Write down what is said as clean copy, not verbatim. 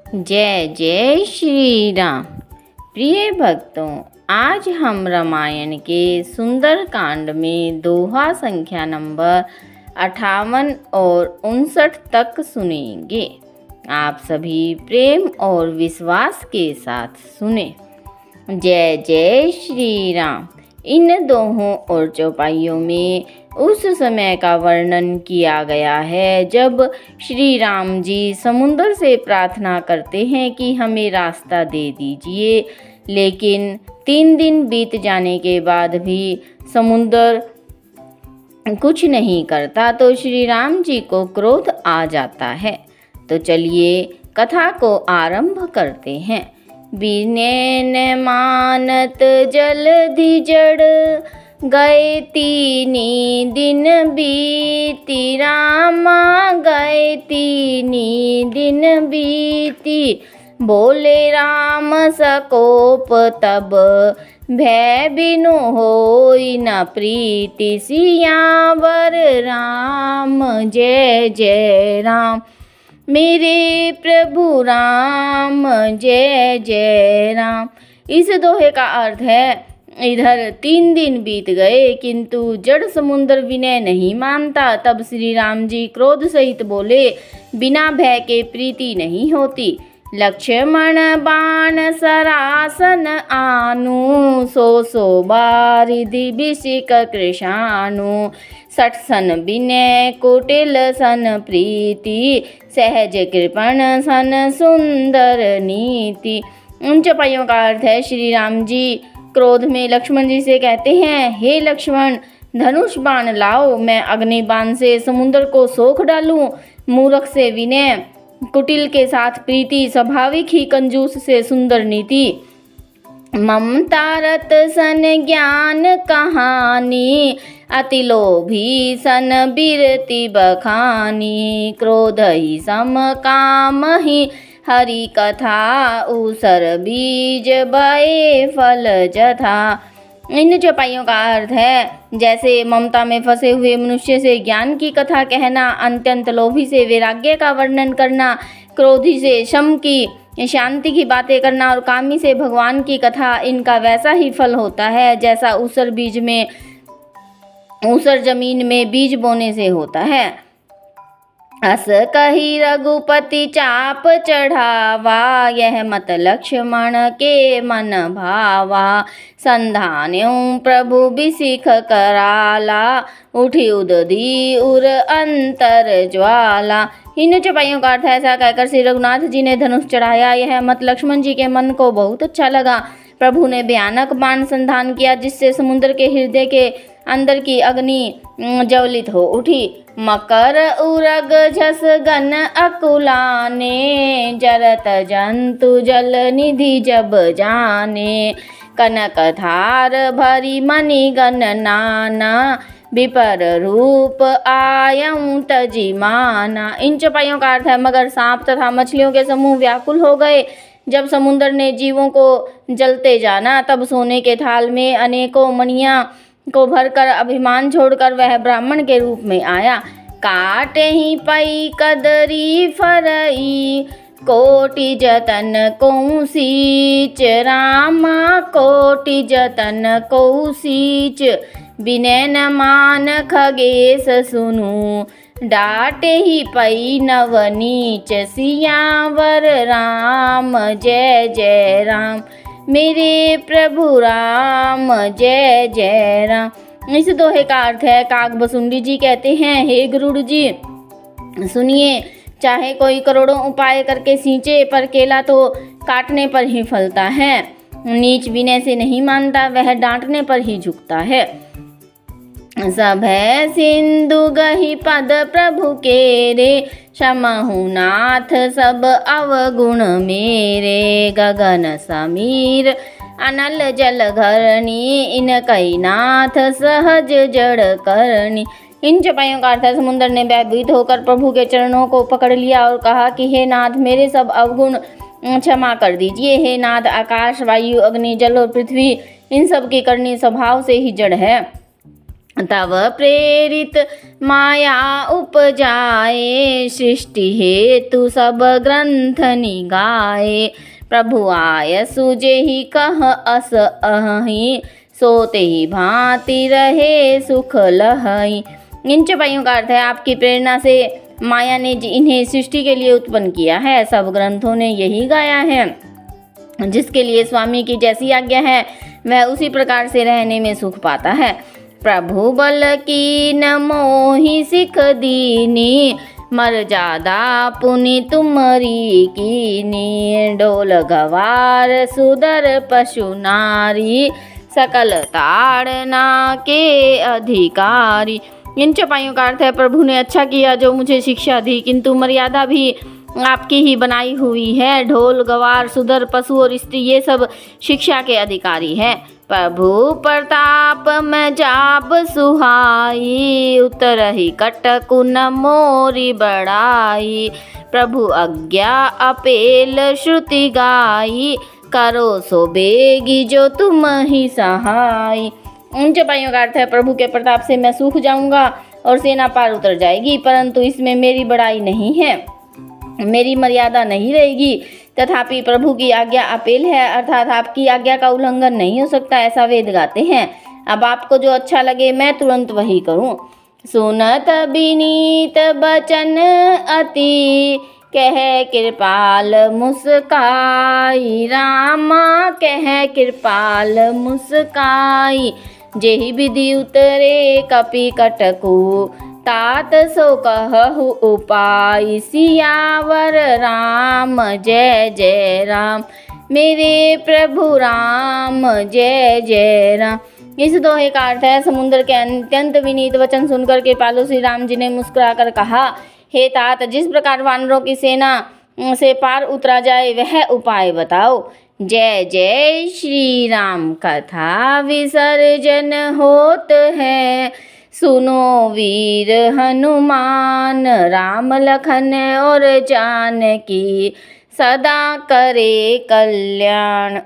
जय जय श्री राम। प्रिय भक्तों, आज हम रामायण के सुंदर कांड में दोहा संख्या नंबर 58 और 59 तक सुनेंगे। आप सभी प्रेम और विश्वास के साथ सुने। जय जय श्री राम। इन दोहों और चौपाइयों में उस समय का वर्णन किया गया है जब श्री राम जी समुद्र से प्रार्थना करते हैं कि हमें रास्ता दे दीजिए, लेकिन 3 दिन बीत जाने के बाद भी समुद्र कुछ नहीं करता तो श्री राम जी को क्रोध आ जाता है। तो चलिए कथा को आरंभ करते हैं। बिने न मानत जलधि जड़, गए 3 दिन बीती रामा, गए 3 दिन बीती। बोले राम सकोप तब, भय बिनु होई न प्रीति। सियावर राम जय जय राम, मेरे प्रभु राम जय जय राम। इस दोहे का अर्थ है, इधर 3 दिन बीत गए किंतु जड़ समुद्र विनय नहीं मानता। तब श्री राम जी क्रोध सहित बोले, बिना भय के प्रीति नहीं होती। लक्ष्मण बाण सरासन आनु, सो बारिधि बिसिक कृशानु। 60 सन विनय कुटिल सन प्रीति, सहज कृपण सन सुंदर नीति। उन चौपाइयों का अर्थ है, श्री राम जी क्रोध में लक्ष्मण जी से कहते हैं, हे लक्ष्मण, धनुष बाण लाओ, मैं अग्नि बाण से समुद्र को सोख डालूं। मूर्ख से विनय, कुटिल के साथ प्रीति, स्वाभाविक ही कंजूस से सुंदर नीति। ममता रत सन ज्ञान कहानी, अति लोभी सन बिरति बखानी। क्रोध ही सम काम ही हरि कथा, ऊसर बीज बए फल जथा। इन चौपाइयों का अर्थ है, जैसे ममता में फंसे हुए मनुष्य से ज्ञान की कथा कहना, अत्यंत लोभी से वैराग्य का वर्णन करना, क्रोधी से शम की शांति की बातें करना और कामी से भगवान की कथा, इनका वैसा ही फल होता है जैसा ऊसर जमीन में बीज बोने से होता है। अस कही रघुपति चाप चढ़ावा, यह मत लक्ष्मण के मन भावा। संधान्यों प्रभु बिसिख कराला, उठी उदधी उर अंतर ज्वाला। इन चौपाइयों का अर्थ ऐसा कहकर श्री रघुनाथ जी ने धनुष चढ़ाया, यह मत लक्ष्मण जी के मन को बहुत अच्छा लगा। प्रभु ने भयानक बाण संधान किया जिससे समुद्र के हृदय के अंदर की अग्नि ज्वलित हो उठी। मकर उरग झस गन अकुलाने, जरत जंतु जल निधि जब जाने। कनक धार भरी मणि गण नाना, विपर रूप आयं तजिमाना। इन चौपाइयों का अर्थ है, मगर सांप तथा मछलियों के समूह व्याकुल हो गए। जब समुद्र ने जीवों को जलते जाना, तब सोने के थाल में अनेकों मणियां को भरकर अभिमान छोड़कर वह ब्राह्मण के रूप में आया। काटे ही पई कदरी फरई, कोटि जतन को सीच रामा, कोटि जतन को सीच। विनय न मान खगेश सुनु, डाटे ही पई नवनीच। सियावर राम जय जय राम, मेरे प्रभु राम जय जय राम। इस दोहे का अर्थ है, काकभसुंडी जी कहते हैं, हे गरुड़ जी सुनिए, चाहे कोई करोड़ों उपाय करके सींचे, पर केला तो काटने पर ही फलता है। नीच विनय से नहीं मानता, वह डांटने पर ही झुकता है। सब है सिंधु गहि पद प्रभु के रे, क्षमहु नाथ सब अवगुण मेरे। गगन समीर अनल जल घरणी, इन कई नाथ सहज जड़ करणी। इन चौपाइयों का अर्थ है, समुद्र ने भयभीत होकर प्रभु के चरणों को पकड़ लिया और कहा कि हे नाथ, मेरे सब अवगुण क्षमा कर दीजिए। हे नाथ, आकाश वायु अग्नि जल और पृथ्वी, इन सब की करनी स्वभाव से ही जड़ है। तव प्रेरित माया उपजाए, सृष्टि हेतु सब ग्रंथ निगाए। प्रभु आय सुजेहि कह अस अहि, सोते ही भांति रहे सुख लहई। इन चौपाइयों का अर्थ है, आपकी प्रेरणा से माया ने इन्हें सृष्टि के लिए उत्पन्न किया है, सब ग्रंथों ने यही गाया है। जिसके लिए स्वामी की जैसी आज्ञा है वह उसी प्रकार से रहने में सुख पाता है। प्रभु बल की न मोहि सिख दीनी, मर्यादा पुनि तुमरी कीनी। डोल गवार सुदर पशु नारी, सकल ताड़ना के अधिकारी। इन चौपाइयों का अर्थ है, प्रभु ने अच्छा किया जो मुझे शिक्षा दी, किंतु मर्यादा भी आपकी ही बनाई हुई है। ढोल गवार सुदर पशु और स्त्री ये सब शिक्षा के अधिकारी है। प्रभु प्रताप में जाब सुहाई, उतरहि कटकु न मोरी बड़ाई। प्रभु आज्ञा अपेल श्रुति गाई, करो सो बेगी जो तुम ही सहाय। उन चौपाइयों का अर्थ है, प्रभु के प्रताप से मैं सूख जाऊंगा और सेना पार उतर जाएगी, परंतु इसमें मेरी बड़ाई नहीं है, मेरी मर्यादा नहीं रहेगी। तथापि प्रभु की आज्ञा अपेल है, अर्थात आपकी आज्ञा का उल्लंघन नहीं हो सकता, ऐसा वेद गाते हैं। अब आपको जो अच्छा लगे मैं तुरंत वही करूं। सुनत विनीत बचन अति, कह कृपाल मुस्काई। रामा कह कृपाल मुस्काई, जेहि विधि उतरे कपि कटकु। तात सो कहु उपाय, सियावर राम जय जय राम। मेरे प्रभु राम जय जय राम। इस दोहे का अर्थ है, समुद्र के अत्यंत विनीत वचन सुनकर के कृपालु श्री राम जी ने मुस्कुराकर कहा, हे तात, जिस प्रकार वानरों की सेना से पार उतरा जाए वह उपाय बताओ। जय जय श्री राम कथा विसर्जन होत है, सुनो वीर हनुमान। राम लखन और जानकी सदा करे कल्याण।